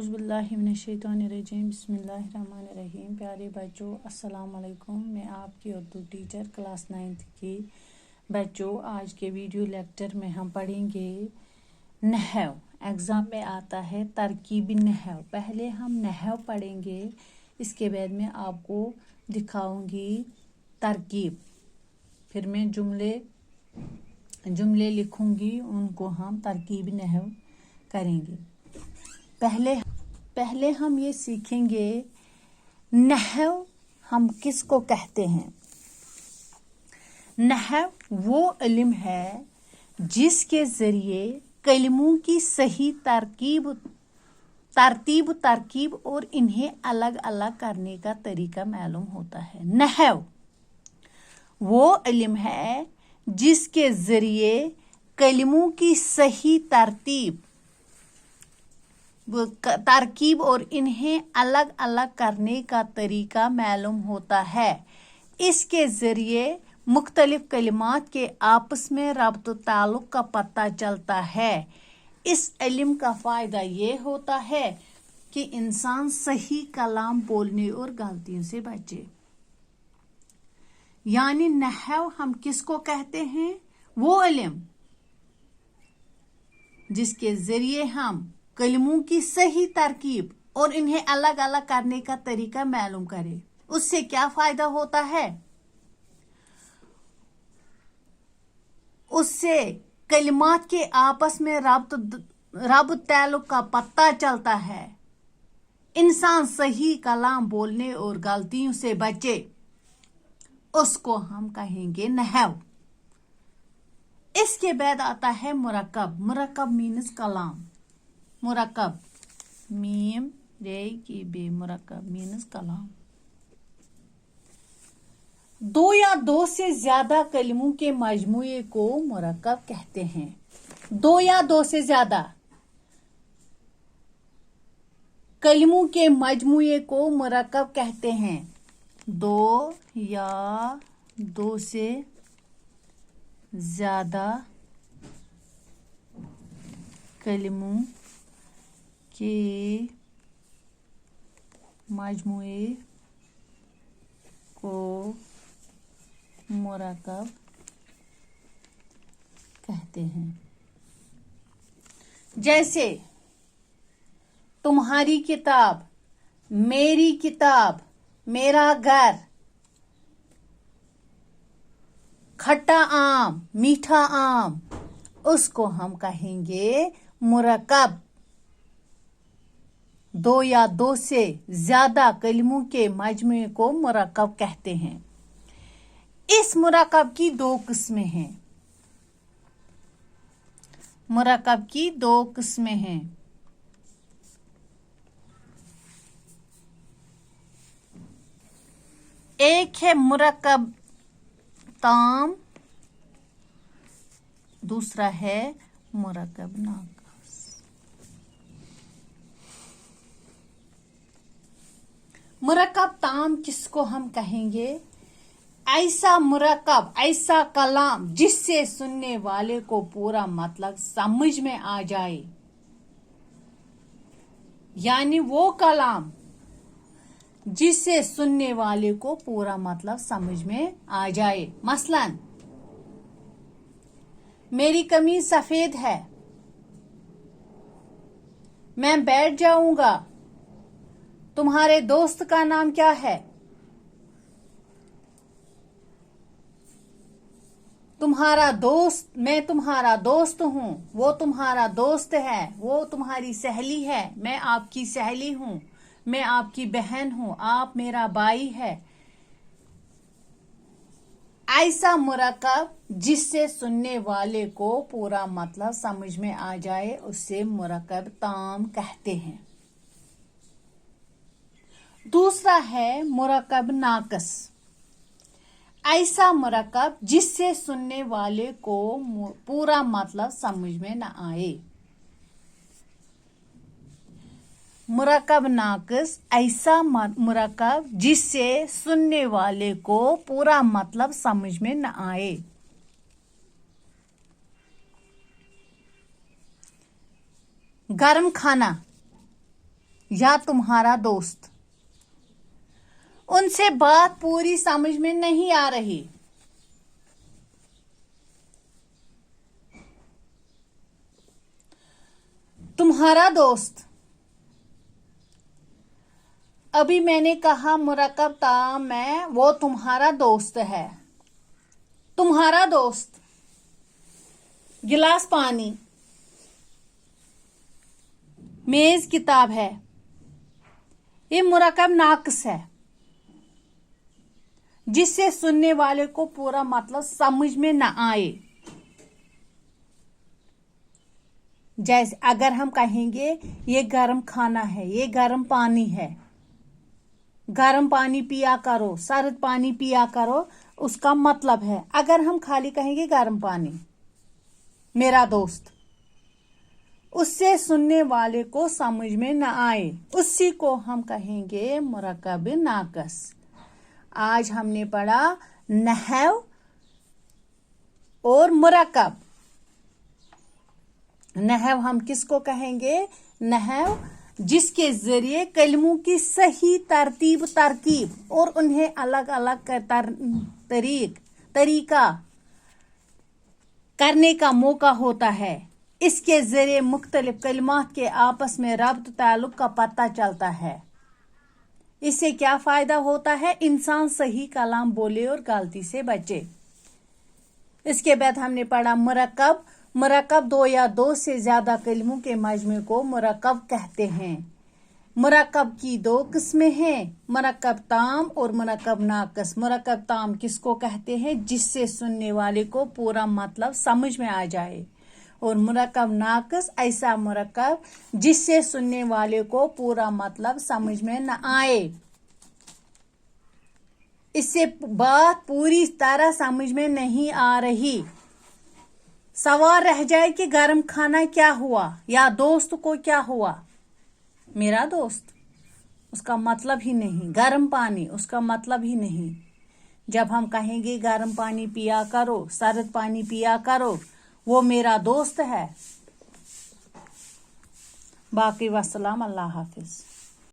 औज़ुबिल्लाहि मिनश्शैतानिर्रजीम बिस्मिल्लाहिर्रहमानिर्रहीम। प्यारे बच्चों अस्सलाम वालेकुम। मैं आपकी उर्दू टीचर क्लास 9th की। बच्चों आज के वीडियो लेक्चर में हम पढ़ेंगे नहव। एग्ज़ाम में आता है तरकीबी नहव। पहले हम नहव पढ़ेंगे, इसके बाद में आपको दिखाऊंगी तरकीब। फिर मैं जुमले लिखूंगी, उनको हम तरकीबी नहव करेंगे। पहले हम ये सीखेंगे नहव हम किसको कहते हैं। नहव वो इल्म है जिसके ज़रिए कलिमों की सही तरतीब और इन्हें अलग अलग करने का तरीका मालूम होता है। नहव वो इल्म है जिसके ज़रिए कलिमों की सही तरकीब और इन्हें अलग अलग करने का तरीका मालूम होता है। इसके ज़रिए मुख्तलिफ कलिमात के आपस में रब्त ताल्लुक़ का पता चलता है। इस इल्म का फ़ायदा ये होता है कि इंसान सही कलाम बोलने और गलतियों से बचे। यानी नहव हम किसको कहते हैं? वो इल्म जिसके ज़रिए हम कलिमों की सही तरकीब और इन्हें अलग अलग करने का तरीका मालूम करें। उससे क्या फायदा होता है? उससे कलिमात के आपस में रब्त ताल्लुक़ का पता चलता है। इंसान सही कलाम बोलने और गलतियों से बचे, उसको हम कहेंगे नहव। इसके बाद आता है मुरक्कब। मुरक्कब मीन्स कलाम। मुरक्कब मीम रे की बे मुरक्कब मीन्स कलाम। दो या दो से ज्यादा कलिमों के मजमूए को मुरक्कब कहते हैं। दो या दो से ज्यादा कलिमों के मजमूए को मुरक्कब कहते हैं। दो या दो से ज्यादा कलिमों के मजमूए को मुरक्कब कहते हैं। जैसे तुम्हारी किताब, मेरी किताब, मेरा घर, खट्टा आम, मीठा आम, उसको हम कहेंगे मुरक्कब। दो या दो से ज्यादा कलिमों के मजमूए को मुरक्कब कहते हैं। इस मुरक्कब की दो किस्में हैं। मुरक्कब की दो किस्में हैं। एक है मुरक्कब ताम, दूसरा है मुरक्कब नाक़िस। मुरक्कब ताम किसको हम कहेंगे? ऐसा मुरक्कब, ऐसा कलाम जिससे सुनने वाले को पूरा मतलब समझ में आ जाए। यानी वो कलाम जिससे सुनने वाले को पूरा मतलब समझ में आ जाए। मसलन मेरी कमीज सफेद है, मैं बैठ जाऊंगा। तुम्हारे दोस्त का नाम क्या है? तुम्हारा दोस्त, मैं तुम्हारा दोस्त हूं, वो तुम्हारा दोस्त है, वो तुम्हारी सहेली है, मैं आपकी सहेली हूं, मैं आपकी बहन हूं, आप मेरा भाई है। ऐसा मुरक्कब जिससे सुनने वाले को पूरा मतलब समझ में आ जाए, उससे मुरक्कब ताम कहते हैं। दूसरा है मुरक्कब नाक़िस। ऐसा मुरक्कब जिससे सुनने वाले को पूरा मतलब समझ में न आए। मुरक्कब नाक़िस ऐसा मुरक्कब जिससे सुनने वाले को पूरा मतलब समझ में न आए। गर्म खाना, या तुम्हारा दोस्त। उनसे बात पूरी समझ में नहीं आ रही। तुम्हारा दोस्त। अभी मैंने कहा मुरक्कब ताम में, वो तुम्हारा दोस्त है। तुम्हारा दोस्त। गिलास पानी। मेज किताब है। ये मुरक्कब नाक़िस है, जिससे सुनने वाले को पूरा मतलब समझ में न आए। जैसे अगर हम कहेंगे ये गर्म खाना है, ये गर्म पानी है, गर्म पानी पिया करो, सर्द पानी पिया करो, उसका मतलब है। अगर हम खाली कहेंगे गर्म पानी, मेरा दोस्त, उससे सुनने वाले को समझ में न आए, उसी को हम कहेंगे मुरक्कब नाक़िस। आज हमने पढ़ा नहव और मुरक्कब। नहव हम किसको कहेंगे? नहव जिसके जरिए कलमों की सही तरकीब और उन्हें अलग अलग तरीका करने का मौका होता है। इसके जरिए मुख्तलिफ कलिमात के आपस में रब्त ताल्लुक का पता चलता है। इससे क्या फायदा होता है? इंसान सही कलाम बोले और गलती से बचे। इसके बाद हमने पढ़ा मुरक्कब। मुरक्कब दो या दो से ज्यादा कलिमों के मजमू को मुरक्कब कहते हैं। मुरक्कब की दो किस्में हैं, मुरक्कब ताम और मुरक्कब नाक़िस। मुरक्कब ताम किसको कहते हैं? जिससे सुनने वाले को पूरा मतलब समझ में आ जाए। और मुरक्कब नाक़िस ऐसा मुरक्कब जिससे सुनने वाले को पूरा मतलब समझ में न आए, इससे बात पूरी तरह समझ में नहीं आ रही। सवाल रह जाए कि गर्म खाना क्या हुआ या दोस्त को क्या हुआ। मेरा दोस्त, उसका मतलब ही नहीं। गर्म पानी, उसका मतलब ही नहीं। जब हम कहेंगे गर्म पानी पिया करो, सर्द पानी पिया करो, वो मेरा दोस्त है। बाकी वस्सलाम, अल्लाह हाफिज।